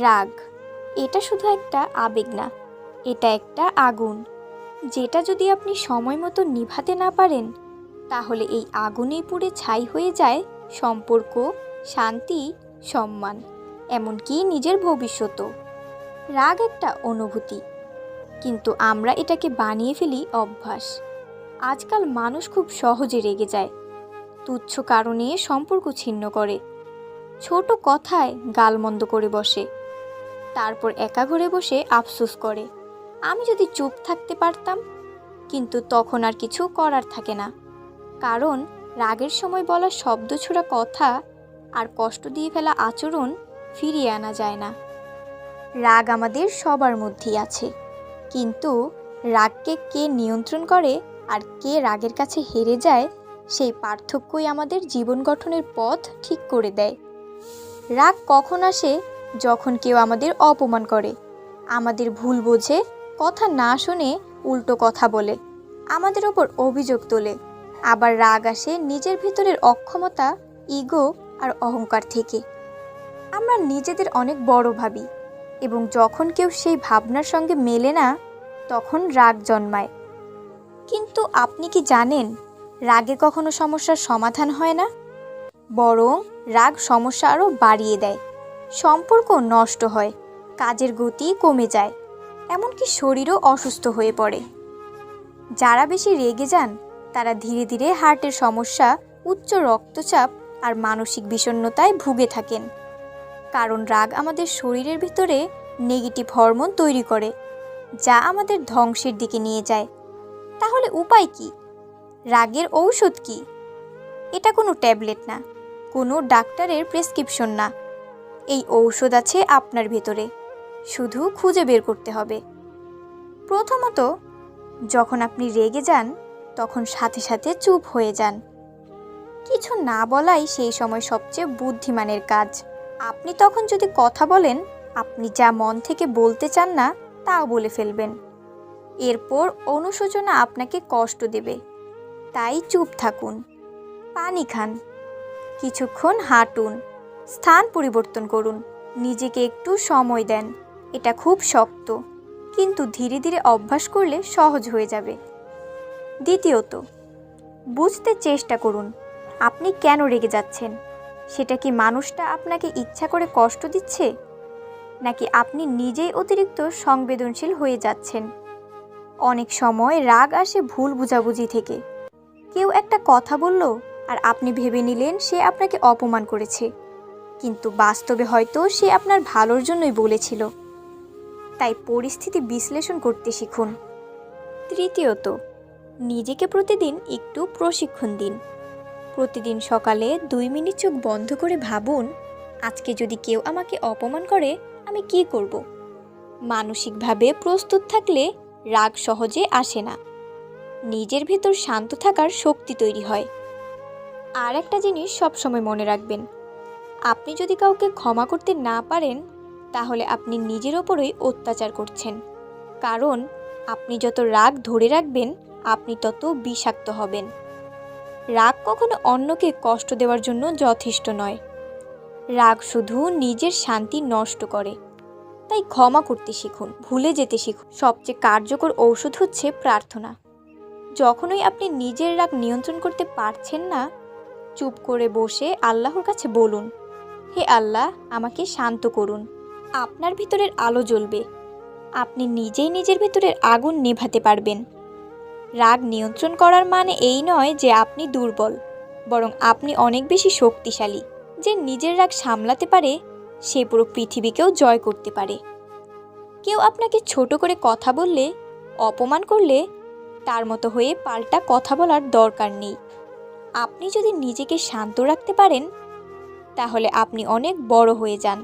রাগ এটা শুধু একটা আবেগ না, এটা একটা আগুন, যেটা যদি আপনি সময় মতো নিভাতে না পারেন তাহলে এই আগুনেই পুড়ে ছাই হয়ে যায় সম্পর্ক, শান্তি, সম্মান, এমনকি নিজের ভবিষ্যতও। রাগ একটা অনুভূতি, কিন্তু আমরা এটাকে বানিয়ে ফেলি অভ্যাস। আজকাল মানুষ খুব সহজে রেগে যায়, তুচ্ছ কারণে সম্পর্ক ছিন্ন করে, ছোট কথায় গালমন্দ করে বসে, তারপর একা ঘরে বসে আফসোস করে আমি যদি চুপ থাকতে পারতাম। কিন্তু তখন আর কিছু করার থাকে না, কারণ রাগের সময় বলা শব্দ ছোড়া কথা আর কষ্ট দিয়ে ফেলা আচরণ ফিরিয়ে আনা যায় না। রাগ আমাদের সবার মধ্যেই আছে, কিন্তু রাগকে কে নিয়ন্ত্রণ করে আর কে রাগের কাছে হেরে যায়, সেই পার্থক্যই আমাদের জীবন গঠনের পথ ঠিক করে দেয়। রাগ কখন আসে? যখন কেউ আমাদের অপমান করে, আমাদের ভুল বোঝে, কথা না শুনে উল্টো কথা বলে, আমাদের ওপর অভিযোগ তোলে। আবার রাগ আসে নিজের ভিতরের অক্ষমতা, ইগো আর অহংকার থেকে। আমরা নিজেদের অনেক বড় ভাবি, এবং যখন কেউ সেই ভাবনার সঙ্গে মেলে না, তখন রাগ জন্মায়। কিন্তু আপনি কি জানেন, রাগে কখনো সমস্যার সমাধান হয় না, বরং রাগ সমস্যা আরও বাড়িয়ে দেয়। সম্পর্ক নষ্ট হয়, কাজের গতি কমে যায়, এমনকি শরীরও অসুস্থ হয়ে পড়ে। যারা বেশি রেগে যান তারা ধীরে ধীরে হার্টের সমস্যা, উচ্চ রক্তচাপ আর মানসিক বিষণ্ণতায় ভুগে থাকেন। কারণ রাগ আমাদের শরীরের ভিতরে নেগেটিভ হরমোন তৈরি করে, যা আমাদের ধ্বংসের দিকে নিয়ে যায়। তাহলে উপায় কি? রাগের ঔষধ কি? এটা কোনো ট্যাবলেট না, কোনো ডাক্তারের প্রেসক্রিপশন না। এই ঔষধ আছে আপনার ভেতরে, শুধু খুঁজে বের করতে হবে। প্রথমত, যখন আপনি রেগে যান তখন সাথে সাথে চুপ হয়ে যান। কিছু না বলাই সেই সময় সবচেয়ে বুদ্ধিমানের কাজ। আপনি তখন যদি কথা বলেন, আপনি যা মন থেকে বলতে চান না তাও বলে ফেলবেন। এরপর অনুশোচনা আপনাকে কষ্ট দেবে, তাই চুপ থাকুন। পানি খান, কিছুক্ষণ হাঁটুন, স্থান পরিবর্তন করুন, নিজেকে একটু সময় দেন। এটা খুব শক্ত, কিন্তু ধীরে ধীরে অভ্যাস করলে সহজ হয়ে যাবে। দ্বিতীয়ত, বুঝতে চেষ্টা করুন আপনি কেন রেগে যাচ্ছেন। সেটা কি মানুষটা আপনাকে ইচ্ছা করে কষ্ট দিচ্ছে, নাকি আপনি নিজেই অতিরিক্ত সংবেদনশীল হয়ে যাচ্ছেন? অনেক সময় রাগ আসে ভুল বোঝাবুঝি থেকে। কেউ একটা কথা বলল আর আপনি ভেবে নিলেন সে আপনাকে অপমান করেছে, কিন্তু বাস্তবে হয়তো সে আপনার ভালোর জন্যই বলেছিল। তাই পরিস্থিতি বিশ্লেষণ করতে শিখুন। তৃতীয়ত, নিজেকে প্রতিদিন একটু প্রশিক্ষণ দিন। প্রতিদিন সকালে 2 মিনিট চোখ বন্ধ করে ভাবুন, আজকে যদি কেউ আমাকে অপমান করে আমি কি করব। মানসিকভাবে প্রস্তুত থাকলে রাগ সহজে আসে না, নিজের ভেতর শান্ত থাকার শক্তি তৈরি হয়। আর একটা জিনিস সবসময় মনে রাখবেন, আপনি যদি কাউকে ক্ষমা করতে না পারেন তাহলে আপনি নিজের ওপরই অত্যাচার করছেন। কারণ আপনি যত রাগ ধরে রাখবেন আপনি তত বিষাক্ত হবেন। রাগ কখনো অন্যকে কষ্ট দেওয়ার জন্য যথেষ্ট নয়। রাগ শুধু নিজের শান্তি নষ্ট করে। তাই ক্ষমা করতে শিখুন, ভুলে যেতে শিখুন। সবচেয়ে কার্যকর ঔষধ হচ্ছে প্রার্থনা। যখনই আপনি নিজের রাগ নিয়ন্ত্রণ করতে পারছেন না, চুপ করে বসে আল্লাহর কাছে বলুন, হে আল্লাহ, আমাকে শান্ত করুন। আপনার ভিতরের আলো জ্বলবে, আপনি নিজেই নিজের ভিতরের আগুন নেভাতে পারবেন। রাগ নিয়ন্ত্রণ করার মানে এই নয় যে আপনি দুর্বল, বরং আপনি অনেক বেশি শক্তিশালী। যে নিজের রাগ সামলাতে পারে সে পুরো পৃথিবীকেও জয় করতে পারে। কেউ আপনাকে ছোট করে কথা বললে, অপমান করলে, তার মতো হয়ে পাল্টা কথা বলার দরকার নেই। আপনি যদি নিজেকে শান্ত রাখতে পারেন তাহলে আপনি অনেক বড় হয়ে যান,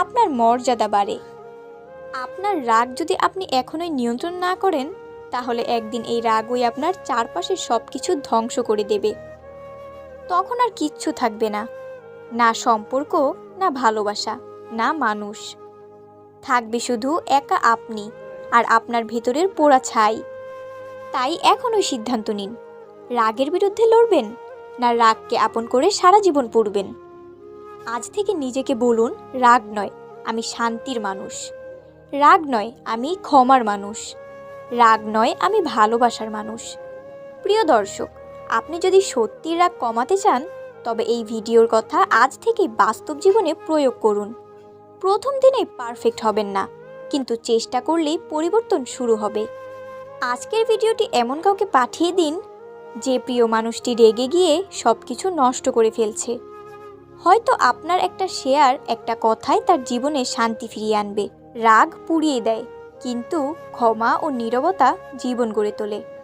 আপনার মর্যাদা বাড়ে। আপনার রাগ যদি আপনি এখনোই নিয়ন্ত্রণ না করেন তাহলে একদিন এই রাগই আপনার চারপাশের সব কিছু ধ্বংস করে দেবে। তখন আর কিচ্ছু থাকবে না, না সম্পর্ক, না ভালোবাসা, না মানুষ। থাকবে শুধু একা আপনি আর আপনার ভেতরের পোড়া ছাই। তাই এখনই সিদ্ধান্ত নিন, রাগের বিরুদ্ধে লড়বেন না রাগকে আপন করে সারা জীবন পড়বেন। আজ থেকে নিজেকে বলুন, রাগ নয়, আমি শান্তির মানুষ। রাগ নয়, আমি ক্ষমার মানুষ। রাগ নয়, আমি ভালোবাসার মানুষ। প্রিয় দর্শক, আপনি যদি সত্যিই রাগ কমাতে চান তবে এই ভিডিওর কথা আজ থেকেই বাস্তব জীবনে প্রয়োগ করুন। প্রথম দিনেই পারফেক্ট হবেন না, কিন্তু চেষ্টা করলেই পরিবর্তন শুরু হবে। আজকের ভিডিওটি এমন কাউকে পাঠিয়ে দিন যে প্রিয় মানুষটি রেগে গিয়ে সব কিছু নষ্ট করে ফেলছে। হয়তো আপনার একটা শেয়ার, একটা কথাই তার জীবনে শান্তি ফিরিয়ে আনবে। রাগ পুড়িয়ে দেয়, কিন্তু ক্ষমা ও নীরবতা জীবন গড়ে তোলে।